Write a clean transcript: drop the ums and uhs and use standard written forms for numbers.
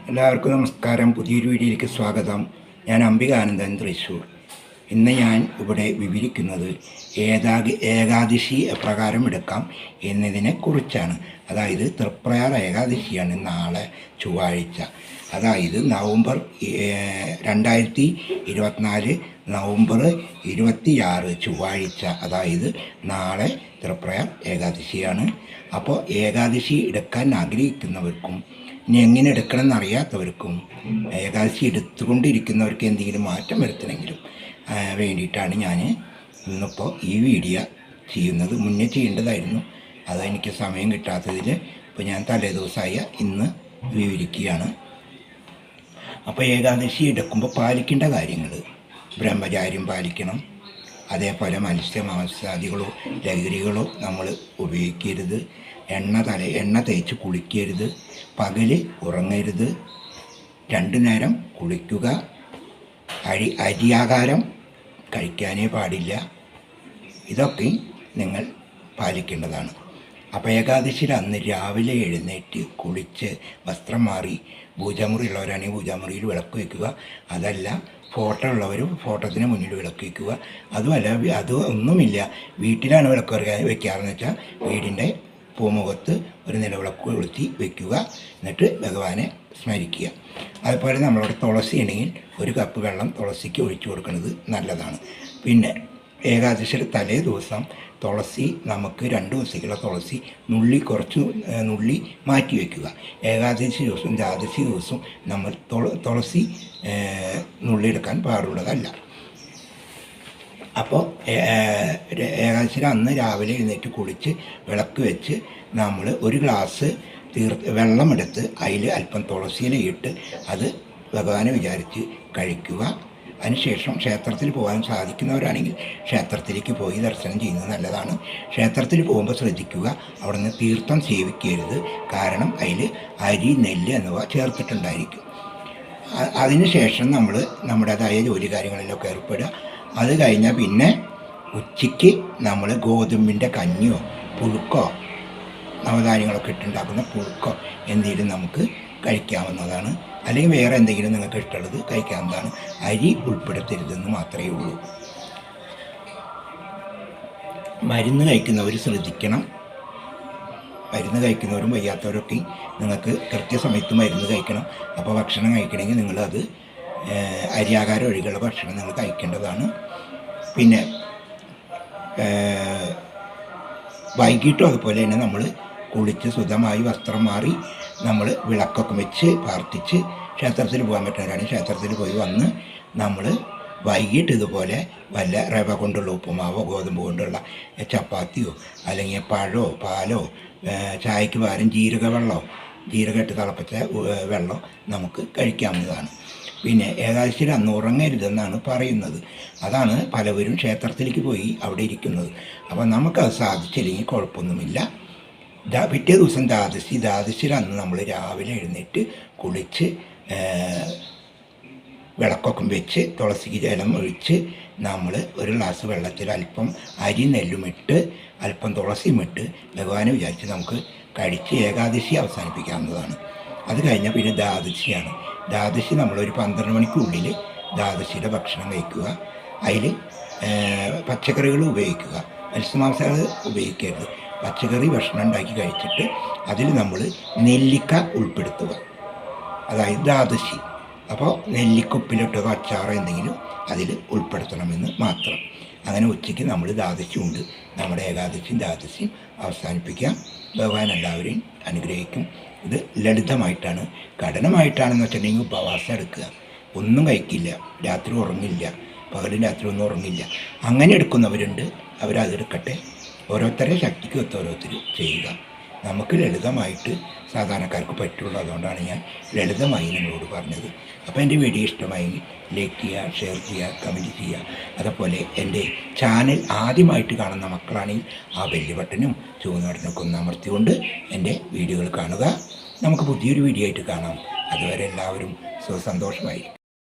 എല്ലാവർക്കും നമസ്കാരം. പുതിയൊരു വീഡിയോയിലേക്ക് സ്വാഗതം. ഞാൻ അംബികാനന്ദൻ, തൃശ്ശൂർ. ഇന്ന് ഞാൻ ഇവിടെ വിവരിക്കുന്നത് ഏകാദശി എപ്രകാരം എടുക്കാം എന്നതിനെക്കുറിച്ചാണ്. അതായത് തൃപ്രയാർ ഏകാദശിയാണ് നാളെ ചൊവ്വാഴ്ച. അതായത് നവംബർ 2024 നവംബർ 26 ചൊവ്വാഴ്ച. അതായത് നാളെ തൃപ്രയാർ ഏകാദശിയാണ്. അപ്പോൾ ഏകാദശി എടുക്കാൻ ആഗ്രഹിക്കുന്നവർക്കും ഇനി എങ്ങനെ എടുക്കണം എന്നറിയാത്തവർക്കും ഏകാദശി എടുത്തുകൊണ്ടിരിക്കുന്നവർക്ക് എന്തെങ്കിലും മാറ്റം വരുത്തണമെങ്കിലും വേണ്ടിയിട്ടാണ് ഞാൻ ഇന്നിപ്പോൾ ഈ വീഡിയോ ചെയ്യുന്നത്. മുന്നേ ചെയ്യേണ്ടതായിരുന്നു, അതെനിക്ക് സമയം കിട്ടാത്തതിൽ ഇപ്പോൾ ഞാൻ തലേദിവസമായ ഇന്ന് വിവരിക്കുകയാണ്. അപ്പോൾ ഏകാദശി എടുക്കുമ്പോൾ പാലിക്കേണ്ട കാര്യങ്ങൾ: ബ്രഹ്മചാര്യം പാലിക്കണം. അതേപോലെ മത്സ്യമാംസാദികളോ ലഹരികളോ നമ്മൾ ഉപയോഗിക്കരുത്. എണ്ണ തേച്ച് കുളിക്കരുത്. പകൽ ഉറങ്ങരുത്. 2 നേരം കുളിക്കുക. അരിയാഹാരം കഴിക്കാനേ പാടില്ല. ഇതൊക്കെ നിങ്ങൾ പാലിക്കേണ്ടതാണ്. അപ്പോൾ ഏകാദശിയിൽ അന്ന് രാവിലെ എഴുന്നേറ്റ് കുളിച്ച് വസ്ത്രം മാറി പൂജാമുറി ഉള്ളവരാണെങ്കിൽ പൂജാമുറിയിൽ വിളക്ക് വയ്ക്കുക. അതല്ല ഫോട്ടോ ഉള്ളവർ ഫോട്ടോത്തിന് മുന്നിൽ വിളക്ക് വയ്ക്കുക. അതുമല്ല അത് ഒന്നുമില്ല വീട്ടിലാണ് വിളക്ക് വയ്ക്കാറെന്ന് വെച്ചാൽ വീടിൻ്റെ പൂമുഖത്ത് ഒരു നിലവിളക്ക് കൊളുത്തി വയ്ക്കുക. എന്നിട്ട് ഭഗവാനെ സ്മരിക്കുക. അതുപോലെ നമ്മളോട് തുളസി ഉണ്ടെങ്കിൽ 1 കപ്പ് വെള്ളം തുളസിക്ക് ഒഴിച്ചു കൊടുക്കുന്നത് നല്ലതാണ്. പിന്നെ ഏകാദശിയുടെ തലേ ദിവസം തുളസി നമുക്ക് 2 ദിവസത്തേക്കുള്ള തുളസി കുറച്ച് നുള്ളി മാറ്റി വയ്ക്കുക. ഏകാദശി ദിവസവും ദ്വാദശി ദിവസവും നമ്മൾ തുളസി നുള്ളിയെടുക്കാൻ പാടുള്ളതല്ല. അപ്പോൾ ഏകാദശി അന്ന് രാവിലെ എഴുന്നേറ്റ് കുളിച്ച് വിളക്ക് വെച്ച് നമ്മൾ 1 ഗ്ലാസ് വെള്ളമെടുത്ത് അതിൽ അല്പം തുളസിയില ഇട്ട് അത് ഭഗവാനെ വിചാരിച്ച് കഴിക്കുക. അതിനുശേഷം ക്ഷേത്രത്തിൽ പോകാൻ സാധിക്കുന്നവരാണെങ്കിൽ ക്ഷേത്രത്തിലേക്ക് പോയി ദർശനം ചെയ്യുന്നത് നല്ലതാണ്. ക്ഷേത്രത്തിൽ പോകുമ്പോൾ ശ്രദ്ധിക്കുക, അവിടെ നിന്ന് തീർത്ഥം സേവിക്കരുത്. കാരണം അതിൽ അരി, നെല്ല് എന്നിവ ചേർത്തിട്ടുണ്ടായിരിക്കും. അതിനുശേഷം നമ്മൾ നമ്മുടേതായ ജോലി കാര്യങ്ങളിലൊക്കെ ഏർപ്പെടുക. അത് കഴിഞ്ഞാൽ പിന്നെ ഉച്ചയ്ക്ക് നമ്മൾ ഗോതമ്പിൻ്റെ കഞ്ഞിയോ പുഴുക്കോ നവധാന്യങ്ങളൊക്കെ ഇട്ടുണ്ടാക്കുന്ന പുഴുക്കോ എന്തെങ്കിലും നമുക്ക് കഴിക്കാവുന്നതാണ്. അല്ലെങ്കിൽ വേറെ എന്തെങ്കിലും നിങ്ങൾക്ക് ഇഷ്ടമുള്ളത് കഴിക്കാവുന്നതാണ്. അരി ഉൾപ്പെടുത്തരുതെന്ന് മാത്രമേ ഉള്ളൂ. മരുന്ന് കഴിക്കുന്നവർ ശ്രദ്ധിക്കണം. മരുന്ന് കഴിക്കുന്നവരും വയ്യാത്തവരൊക്കെ നിങ്ങൾക്ക് കൃത്യസമയത്ത് മരുന്ന് കഴിക്കണം. അപ്പോൾ ഭക്ഷണം കഴിക്കണമെങ്കിൽ നിങ്ങളത് അരിയാഹാരം ഒഴികെയുള്ള ഭക്ഷണം നിങ്ങൾ കഴിക്കേണ്ടതാണ്. പിന്നെ വൈകിട്ടും അതുപോലെ തന്നെ നമ്മൾ കുളിച്ച് ശുദ്ധമായി വസ്ത്രം മാറി നമ്മൾ വിളക്കൊക്കെ വെച്ച് പ്രാർത്ഥിച്ച് ക്ഷേത്രത്തിൽ പോകാൻ പറ്റുന്നവരാണെങ്കിൽ ക്ഷേത്രത്തിൽ പോയി വന്ന് നമ്മൾ വൈകിട്ട് ഇതുപോലെ വല്ല റവ കൊണ്ടുള്ള ഉപ്പുമാവോ ഗോതമ്പ് കൊണ്ടുള്ള ചപ്പാത്തിയോ അല്ലെങ്കിൽ പഴമോ പാലോ ചായക്ക് പകരം ജീരകമിട്ട് തിളപ്പിച്ച വെള്ളം നമുക്ക് കഴിക്കാവുന്നതാണ്. പിന്നെ ഏകാദശിയിൽ അന്ന് ഉറങ്ങരുതെന്നാണ് പറയുന്നത്. അതാണ് പലവരും ക്ഷേത്രത്തിലേക്ക് പോയി അവിടെ ഇരിക്കുന്നത്. അപ്പോൾ നമുക്കത് സാധിച്ചില്ലെങ്കിൽ കുഴപ്പമൊന്നുമില്ല. പിറ്റേ ദിവസം ദ്വാദശിയിൽ അന്ന് നമ്മൾ രാവിലെ എഴുന്നേറ്റ് കുളിച്ച് വിളക്കൊക്കെ വെച്ച് തുളസിക്ക് ജലം ഒഴിച്ച് നമ്മൾ 1 ഗ്ലാസ് വെള്ളത്തിൽ അല്പം അരി നെല്ലുമിട്ട് അല്പം തുളസിയുമിട്ട് ഭഗവാനെ വിചാരിച്ച് നമുക്ക് കഴിച്ച് ഏകാദശി അവസാനിപ്പിക്കാവുന്നതാണ്. അത് കഴിഞ്ഞാൽ പിന്നെ ദ്വാദശിയാണ്. ദ്വാദശി നമ്മളൊരു 12 മണിക്കുള്ളിൽ ദ്വാദശിയുടെ ഭക്ഷണം കഴിക്കുക. അതിൽ പച്ചക്കറികൾ ഉപയോഗിക്കുക, മത്സ്യമാംസാദികൾ ഉപയോഗിക്കരുത്. പച്ചക്കറി ഭക്ഷണം ഉണ്ടാക്കി കഴിച്ചിട്ട് അതിൽ നമ്മൾ നെല്ലിക്ക ഉൾപ്പെടുത്തുക. അതായത് ദ്വാദശി. അപ്പോൾ നെല്ലിക്ക ഉപ്പിലിട്ടോ അച്ചാറോ എന്തെങ്കിലും അതിൽ ഉൾപ്പെടുത്തണമെന്ന് മാത്രം. അങ്ങനെ ഉച്ചയ്ക്ക് നമ്മൾ ദ്വാദശി ഉണ്ട് നമ്മുടെ ഏകാദശിയും ദ്വാദശിയും അവസാനിപ്പിക്കാം. ഭഗവാൻ എല്ലാവരെയും അനുഗ്രഹിക്കും. ഇത് ലളിതമായിട്ടാണ്. കഠിനമായിട്ടാണെന്ന് വെച്ചിട്ടുണ്ടെങ്കിൽ ഉപവാസം എടുക്കുക, ഒന്നും കഴിക്കില്ല, രാത്രി ഉറങ്ങില്ല, പകലും രാത്രി ഒന്നും ഉറങ്ങില്ല. അങ്ങനെ എടുക്കുന്നവരുണ്ട്, അവരതെടുക്കട്ടെ. ഓരോരുത്തരെ ശക്തിക്ക് ഒത്ത് ഓരോരുത്തർ ചെയ്യുക. നമുക്ക് ലളിതമായിട്ട് സാധാരണക്കാർക്ക് പറ്റുള്ളൂ. അതുകൊണ്ടാണ് ഞാൻ ലളിതമായി നിങ്ങളോട് പറഞ്ഞത്. അപ്പോൾ എൻ്റെ വീഡിയോ ഇഷ്ടമായെങ്കിൽ ലൈക്ക് ചെയ്യുക, ഷെയർ ചെയ്യുക, കമൻറ്റ് ചെയ്യുക. അതുപോലെ എൻ്റെ ചാനൽ ആദ്യമായിട്ട് കാണുന്ന മക്കളാണെങ്കിൽ ആ ബെല്ല് ബട്ടനും ചുവന്ന ബട്ടനൊക്കെ ഒന്ന് അമർത്തിക്കൊണ്ട് എൻ്റെ വീഡിയോകൾ കാണുക. നമുക്ക് പുതിയൊരു വീഡിയോ ആയിട്ട് കാണാം. അതുവരെ എല്ലാവരും സുഖസന്തോഷമായി.